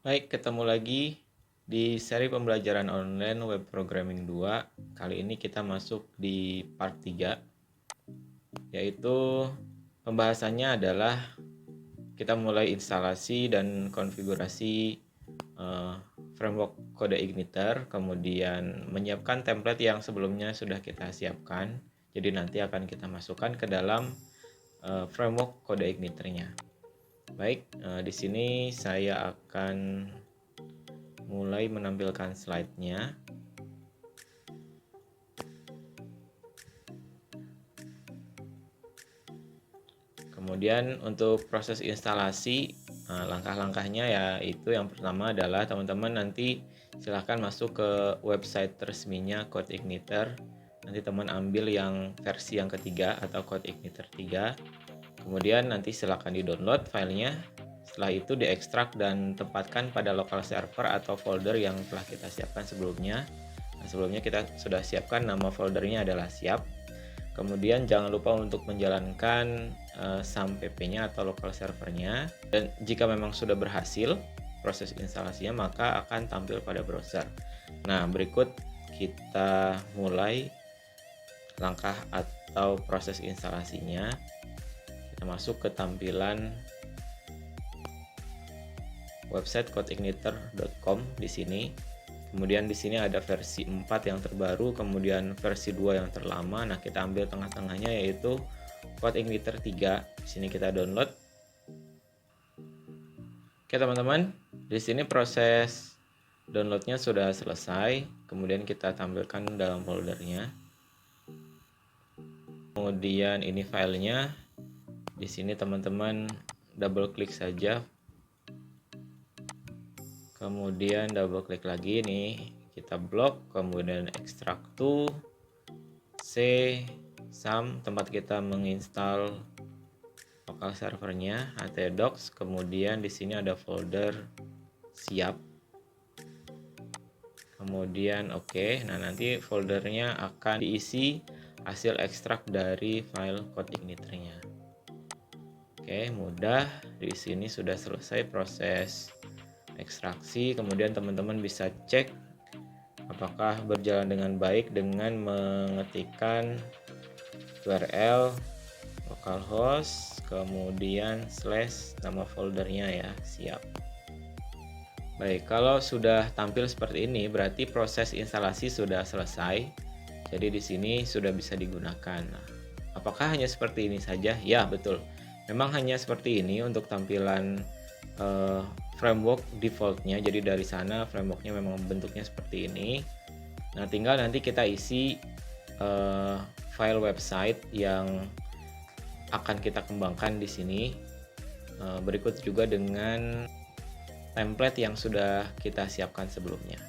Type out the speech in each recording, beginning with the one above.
Baik, ketemu lagi di seri pembelajaran online web programming 2. Kali ini kita masuk di part 3, yaitu pembahasannya adalah kita mulai instalasi dan konfigurasi framework kode igniter, kemudian menyiapkan template yang sebelumnya sudah kita siapkan. Jadi nanti akan kita masukkan ke dalam framework kode igniternya. Baik, di sini saya akan mulai menampilkan slide-nya. Kemudian untuk proses instalasi, langkah-langkahnya yaitu yang pertama adalah teman-teman nanti silahkan masuk ke website resminya CodeIgniter. Nanti teman ambil yang versi yang ketiga atau CodeIgniter 3. Kemudian nanti silahkan di-download filenya. Setelah itu diekstrak dan tempatkan pada local server atau folder yang telah kita siapkan sebelumnya. Nah, sebelumnya kita sudah siapkan nama foldernya adalah siap. Kemudian jangan lupa untuk menjalankan SAM PP-nya atau local servernya. Dan jika memang sudah berhasil proses instalasinya, maka akan tampil pada browser. Nah, berikut kita mulai langkah atau proses instalasinya. Kita masuk ke tampilan website codeigniter.com di sini. Kemudian di sini ada versi 4 yang terbaru, kemudian versi 2 yang terlama. Nah, kita ambil tengah-tengahnya yaitu CodeIgniter 3. Di sini kita download. Oke, teman-teman. Di sini proses downloadnya sudah selesai. Kemudian kita tampilkan dalam foldernya. Kemudian ini filenya. Di sini teman-teman double klik saja. Kemudian double klik lagi nih, kita blok, kemudian extract to C SAM tempat kita menginstal local servernya htdocs. Kemudian di sini ada folder siap. Kemudian oke. Nah, nanti foldernya akan diisi hasil ekstrak dari file CodeIgniter-nya. Oke, mudah. Di sini sudah selesai proses ekstraksi. Kemudian teman-teman bisa cek apakah berjalan dengan baik dengan mengetikkan URL localhost kemudian slash nama foldernya ya, siap. Baik, kalau sudah tampil seperti ini berarti proses instalasi sudah selesai. Jadi di sini sudah bisa digunakan. Nah, apakah hanya seperti ini saja? Ya, betul. Memang hanya seperti ini untuk tampilan framework defaultnya. Jadi dari sana frameworknya memang bentuknya seperti ini. Nah, tinggal nanti kita isi file website yang akan kita kembangkan di sini. Berikut juga dengan template yang sudah kita siapkan sebelumnya.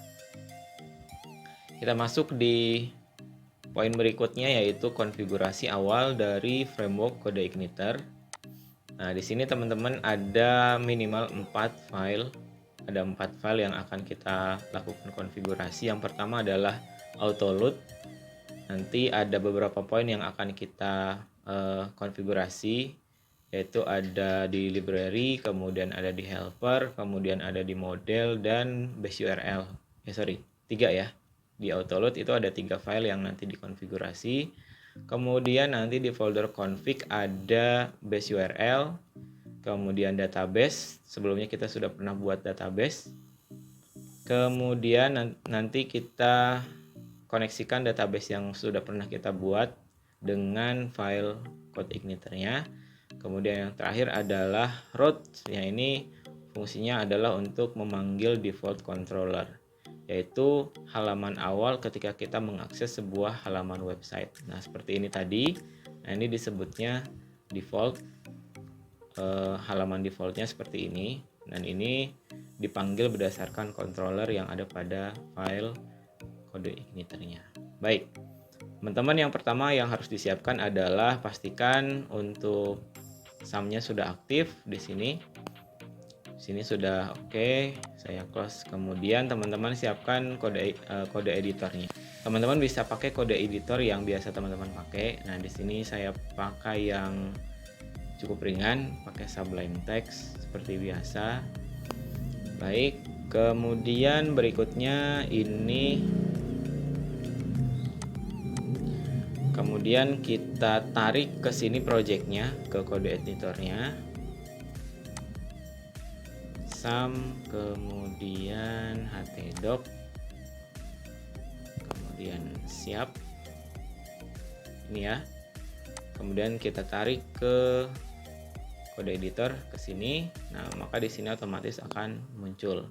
Kita masuk di poin berikutnya yaitu konfigurasi awal dari framework CodeIgniter. Nah, di sini teman-teman ada minimal 4 file. Ada 4 file yang akan kita lakukan konfigurasi. Yang pertama adalah autoload. Nanti ada beberapa poin yang akan kita konfigurasi, yaitu ada di library, kemudian ada di helper, kemudian ada di model dan base URL. 3 ya. Di autoload itu ada 3 file yang nanti dikonfigurasi. Kemudian nanti di folder config ada base URL, kemudian database. Sebelumnya kita sudah pernah buat database. Kemudian nanti kita koneksikan database yang sudah pernah kita buat dengan file CodeIgniter-nya. Kemudian yang terakhir adalah route. Yang ini fungsinya adalah untuk memanggil default controller, yaitu halaman awal ketika kita mengakses sebuah halaman website. Nah, seperti ini tadi. Nah, ini disebutnya default. Halaman defaultnya seperti ini. Dan ini dipanggil berdasarkan controller yang ada pada file CodeIgniter-nya. Baik, teman-teman, yang pertama yang harus disiapkan adalah pastikan untuk SAM-nya sudah aktif di sini. Sini sudah oke, saya close. Kemudian teman-teman siapkan kode editornya. Teman-teman bisa pakai kode editor yang biasa teman-teman pakai. Nah, di sini saya pakai yang cukup ringan, pakai Sublime Text seperti biasa. Baik, kemudian berikutnya ini, kemudian kita tarik ke sini projectnya, ke kode editornya, sum, kemudian htdoc, kemudian siap, ini ya. Kemudian kita tarik ke kode editor ke sini. Nah, maka di sini otomatis akan muncul.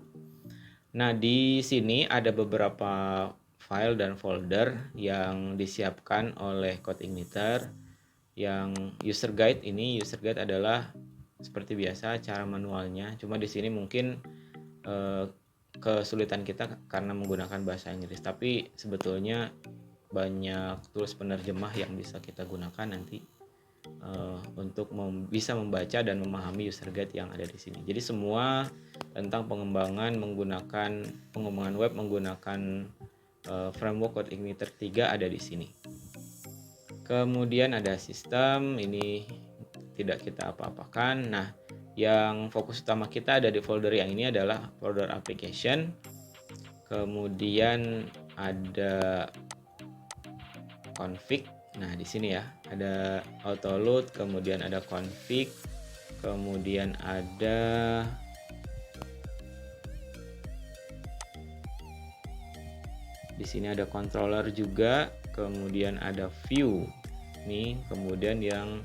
Nah, di sini ada beberapa file dan folder yang disiapkan oleh CodeIgniter. Yang user guide ini, user guide adalah seperti biasa cara manualnya. Cuma di sini mungkin kesulitan kita karena menggunakan bahasa Inggris. Tapi sebetulnya banyak tools penerjemah yang bisa kita gunakan nanti untuk bisa membaca dan memahami user guide yang ada di sini. Jadi semua tentang pengembangan web menggunakan framework CodeIgniter 3 ada di sini. Kemudian ada sistem, ini tidak kita apa-apakan. Nah, yang fokus utama kita ada di folder yang ini adalah folder application. Kemudian ada config. Nah, di sini ya, ada autoload, kemudian ada config, kemudian ada di sini ada controller juga, kemudian ada view. Nih, kemudian yang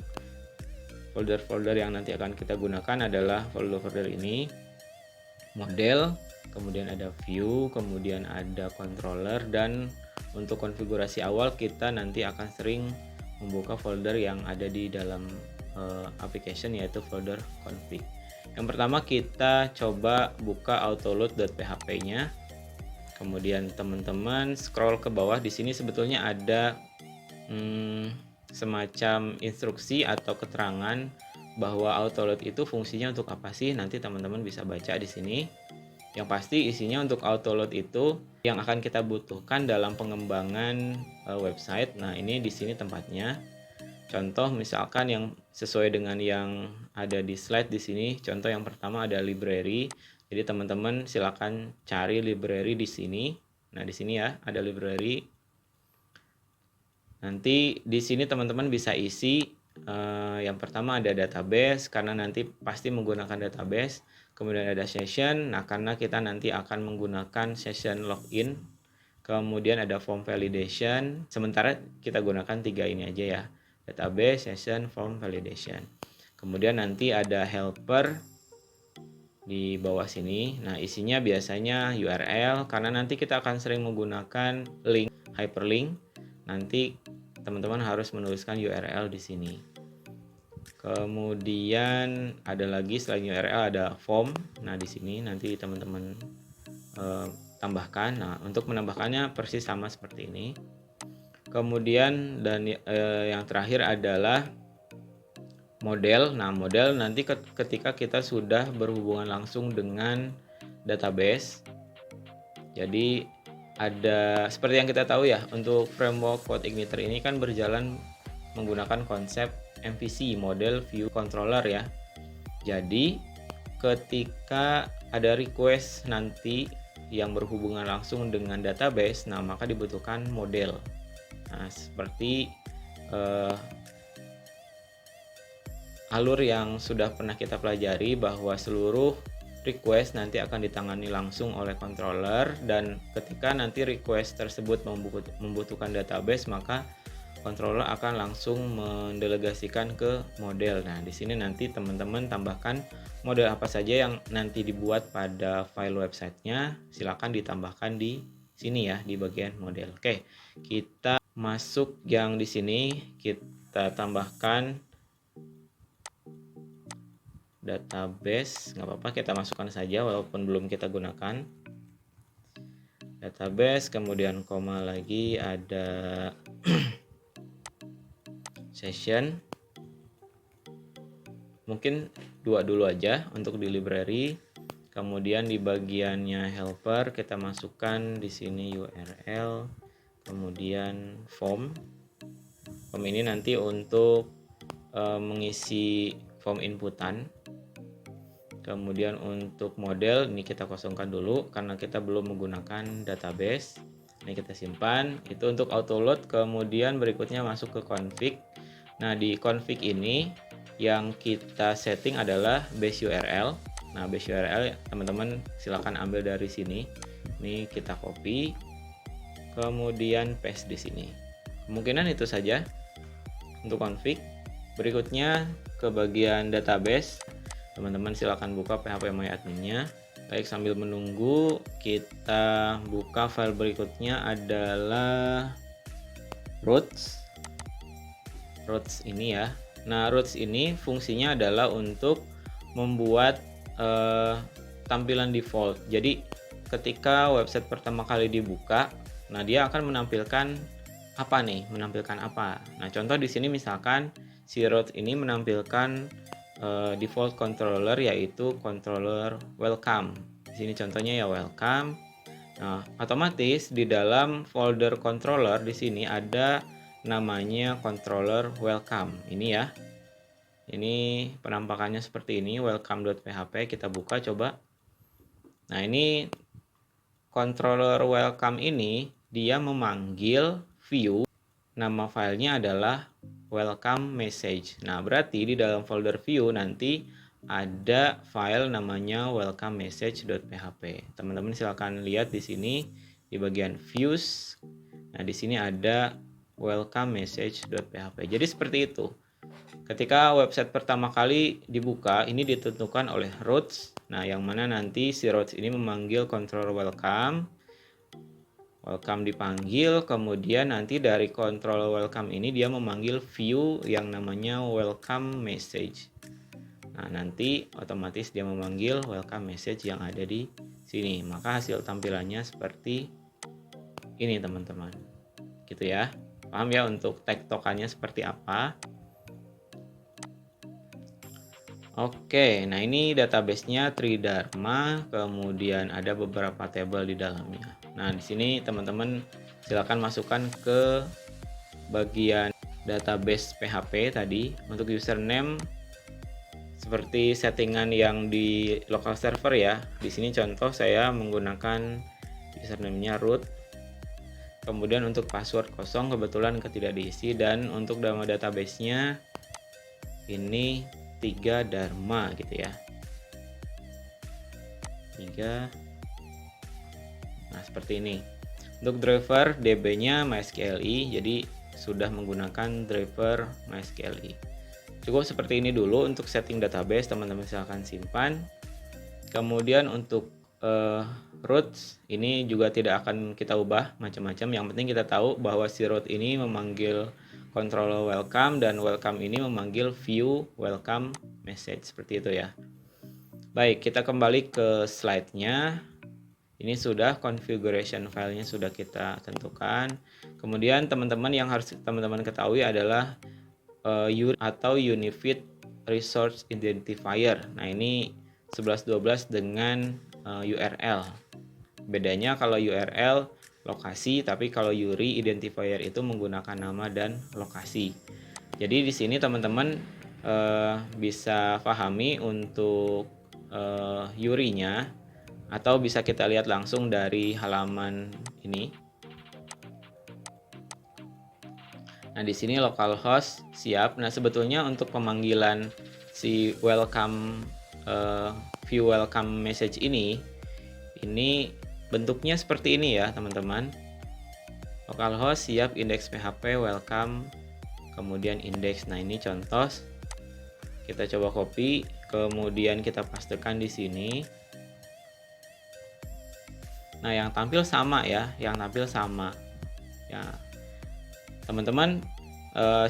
folder-folder yang nanti akan kita gunakan adalah folder-folder ini. Model, kemudian ada view, kemudian ada controller, dan untuk konfigurasi awal kita nanti akan sering membuka folder yang ada di dalam application, yaitu folder config. Yang pertama kita coba buka autoload.php-nya. Kemudian teman-teman scroll ke bawah, di sini sebetulnya ada semacam instruksi atau keterangan bahwa autoload itu fungsinya untuk apa sih, nanti teman-teman bisa baca di sini. Yang pasti isinya untuk autoload itu yang akan kita butuhkan dalam pengembangan website. Nah, ini di sini tempatnya. Contoh misalkan yang sesuai dengan yang ada di slide di sini. Contoh yang pertama ada library. Jadi teman-teman silakan cari library di sini. Nah, di sini ya ada library. Nanti di sini teman-teman bisa isi yang pertama ada database karena nanti pasti menggunakan database. Kemudian ada session, nah karena kita nanti akan menggunakan session login. Kemudian ada form validation, sementara kita gunakan 3 ini aja ya, database, session, form validation. Kemudian nanti ada helper di bawah sini. Nah, isinya biasanya URL karena nanti kita akan sering menggunakan link, hyperlink. Nanti teman-teman harus menuliskan URL di sini. Kemudian ada lagi selain URL ada form. Nah, di sini nanti teman-teman tambahkan. Nah, untuk menambahkannya persis sama seperti ini. Kemudian dan yang terakhir adalah model. Nah, model nanti ketika kita sudah berhubungan langsung dengan database. Jadi ada seperti yang kita tahu ya, untuk framework CodeIgniter ini kan berjalan menggunakan konsep MVC, model view controller ya. Jadi ketika ada request nanti yang berhubungan langsung dengan database, nah maka dibutuhkan model. Nah, seperti alur yang sudah pernah kita pelajari bahwa seluruh request nanti akan ditangani langsung oleh controller, dan ketika nanti request tersebut membutuhkan database, maka controller akan langsung mendelegasikan ke model. Nah, di sini nanti teman-teman tambahkan model apa saja yang nanti dibuat pada file websitenya, silakan ditambahkan di sini ya, di bagian model. Oke, kita masuk yang di sini, kita tambahkan database, nggak apa-apa kita masukkan saja walaupun belum kita gunakan. Database, kemudian koma lagi ada session, mungkin 2 dulu aja untuk di library. Kemudian di bagiannya helper kita masukkan di sini URL, kemudian form. Form ini nanti untuk mengisi form inputan. Kemudian untuk model ini kita kosongkan dulu karena kita belum menggunakan database. Ini kita simpan. Itu untuk auto load. Kemudian berikutnya masuk ke config. Nah, di config ini yang kita setting adalah base URL. Nah, base URL teman-teman silakan ambil dari sini. Ini kita copy, kemudian paste di sini. Kemungkinan itu saja untuk config. Berikutnya ke bagian database. Teman-teman silakan buka phpMyAdmin-nya. Baik, sambil menunggu kita buka file berikutnya adalah routes ini ya. Nah, routes ini fungsinya adalah untuk membuat tampilan default. Jadi ketika website pertama kali dibuka, nah dia akan menampilkan apa nih? Menampilkan apa? Nah, contoh di sini misalkan si routes ini menampilkan default controller, yaitu controller welcome. Di sini contohnya ya welcome. Nah, otomatis di dalam folder controller di sini ada namanya controller welcome. Ini ya. Ini penampakannya seperti ini, welcome.php. Kita buka coba. Nah, ini controller welcome ini dia memanggil view, nama filenya adalah welcome message. Nah, berarti di dalam folder view nanti ada file namanya welcome message.php. Teman-teman silakan lihat di sini di bagian views. Nah, di sini ada welcome message.php. Jadi seperti itu. Ketika website pertama kali dibuka, ini ditentukan oleh routes. Nah, yang mana nanti si routes ini memanggil controller welcome. Welcome dipanggil, kemudian nanti dari control welcome ini dia memanggil view yang namanya welcome message. Nah, nanti otomatis dia memanggil welcome message yang ada di sini. Maka hasil tampilannya seperti ini, teman-teman. Gitu ya. Paham ya untuk tektokannya seperti apa? Oke, nah ini database-nya Tridharma, kemudian ada beberapa tabel di dalamnya. Nah, di sini teman-teman silakan masukkan ke bagian database PHP tadi. Untuk username seperti settingan yang di local server ya. Di sini contoh saya menggunakan username-nya root. Kemudian untuk password kosong kebetulan tidak diisi, dan untuk nama database-nya ini 3 Dharma gitu ya. 3. Nah, seperti ini. Untuk driver DB-nya MySQLi, jadi sudah menggunakan driver MySQLi. Cukup seperti ini dulu untuk setting database, teman-teman silahkan simpan. Kemudian untuk routes ini juga tidak akan kita ubah macam-macam. Yang penting kita tahu bahwa si route ini memanggil controller welcome dan welcome ini memanggil view welcome message, seperti itu ya. Baik, kita kembali ke slide-nya. Ini sudah configuration filenya sudah kita tentukan. Kemudian teman-teman yang harus teman-teman ketahui adalah URI atau Unified Resource Identifier. Nah, ini 11-12 dengan URL. Bedanya kalau URL lokasi, tapi kalau URI identifier itu menggunakan nama dan lokasi. Jadi di sini teman-teman bisa pahami untuk URI-nya, atau bisa kita lihat langsung dari halaman ini. Nah, di sini localhost siap. Nah, sebetulnya untuk pemanggilan si welcome view welcome message ini bentuknya seperti ini ya, teman-teman. Localhost siap, index PHP welcome, kemudian index. Nah, ini contoh. Kita coba copy, kemudian kita pastekan di sini. Nah, yang tampil sama ya, Ya, teman-teman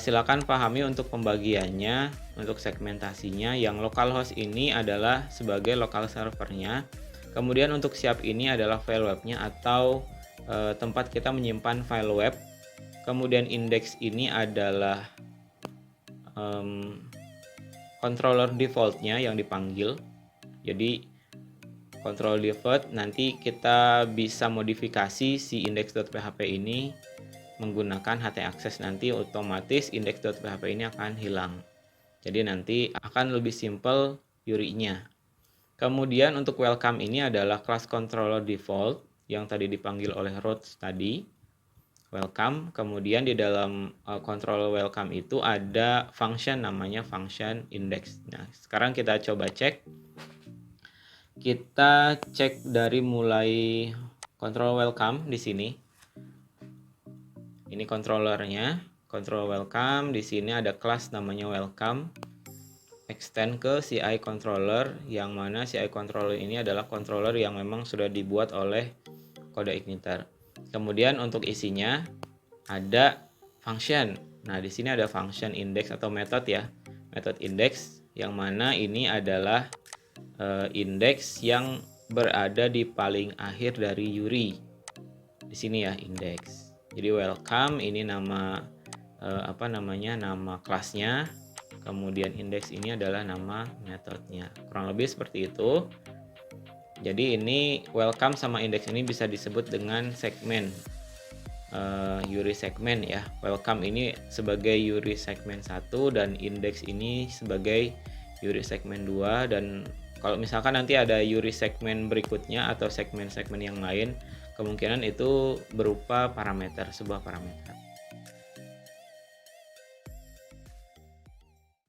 silakan pahami untuk pembagiannya, untuk segmentasinya. Yang localhost ini adalah sebagai local servernya. Kemudian untuk siap ini adalah file webnya atau tempat kita menyimpan file web. Kemudian index ini adalah controller defaultnya yang dipanggil. Jadi control default, nanti kita bisa modifikasi si index.php ini menggunakan htaccess. Nanti otomatis index.php ini akan hilang. Jadi nanti akan lebih simple URI-nya. Kemudian untuk welcome ini adalah class controller default yang tadi dipanggil oleh routes tadi. Welcome, kemudian di dalam controller welcome itu ada function namanya function index. Nah, sekarang kita coba cek. Kita cek dari mulai control welcome di sini. Ini controllernya, control welcome. Di sini ada kelas namanya welcome. Extend ke CI controller, yang mana CI controller ini adalah controller yang memang sudah dibuat oleh CodeIgniter. Kemudian untuk isinya ada function. Nah, di sini ada function index atau method ya. Method index yang mana ini adalah index yang berada di paling akhir dari URI. Di sini ya index. Jadi welcome ini nama nama kelasnya. Kemudian index ini adalah nama metodenya. Kurang lebih seperti itu. Jadi ini welcome sama index ini bisa disebut dengan segmen URI segmen ya. Welcome ini sebagai URI segmen 1 dan index ini sebagai URI segmen 2, dan kalau misalkan nanti ada URI segmen berikutnya atau segmen-segmen yang lain, kemungkinan itu berupa parameter, sebuah parameter.